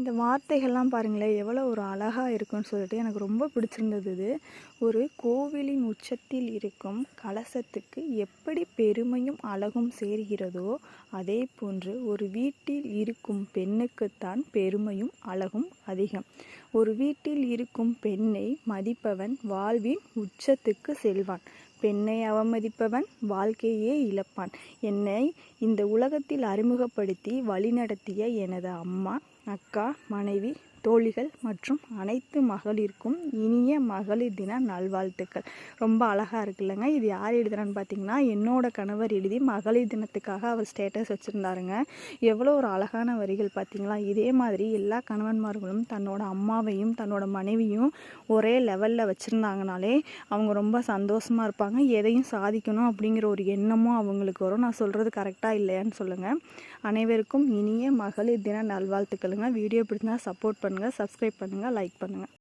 இந்த வார்த்தைகள்லாம் பாருங்களேன், எவ்வளோ ஒரு அழகா இருக்குன்னு சொல்லிட்டு எனக்கு ரொம்ப பிடிச்சிருந்தது இது. ஒரு கோவிலின் உச்சத்தில் இருக்கும் கலசத்துக்கு எப்படி பெருமையும் அழகும் சேர்கிறதோ, அதே போன்று ஒரு வீட்டில் இருக்கும் பெண்ணுக்குத்தான் பெருமையும் அழகும் அதிகம். ஒரு வீட்டில் இருக்கும் பெண்ணை மதிப்பவன் வாழ்வின் உச்சத்துக்கு செல்வான். பெண்ணை அவமதிப்பவன் வாழ்க்கையே இழப்பான். என்னை இந்த உலகத்தில் அறிமுகப்படுத்தி வழிநடத்திய எனது அம்மா, அக்கா, மனைவி, தோழிகள் மற்றும் அனைத்து மகளிருக்கும் இனிய மகளிர் தின நல்வாழ்த்துக்கள். ரொம்ப அழகாக இருக்குல்லங்க. இது யார் எழுதுறான்னு பார்த்தீங்கன்னா, என்னோட கணவர் எழுதி மகளிர் தினத்துக்காக அவர் ஸ்டேட்டஸ் வச்சுருந்தாருங்க. எவ்வளோ ஒரு அழகான வரிகள் பார்த்தீங்களா? இதே மாதிரி எல்லா கணவன்மார்களும் தன்னோட அம்மாவையும் தன்னோட மனைவியும் ஒரே லெவலில் வச்சுருந்தாங்கனாலே அவங்க ரொம்ப சந்தோஷமாக இருப்பாங்க. எதையும் சாதிக்கணும் அப்படிங்கிற ஒரு எண்ணமும் அவங்களுக்கு வரும். நான் சொல்கிறது கரெக்டாக இல்லையான்னு சொல்லுங்கள். அனைவருக்கும் இனிய மகளிர் தின நல்வாழ்த்துக்களுங்க. வீடியோ பிடிச்சிருந்தா சப்போர்ட் பண்ணுங்கள், சப்ஸ்கிரைப் பண்ணுங்கள், லைக் பண்ணுங்கள்.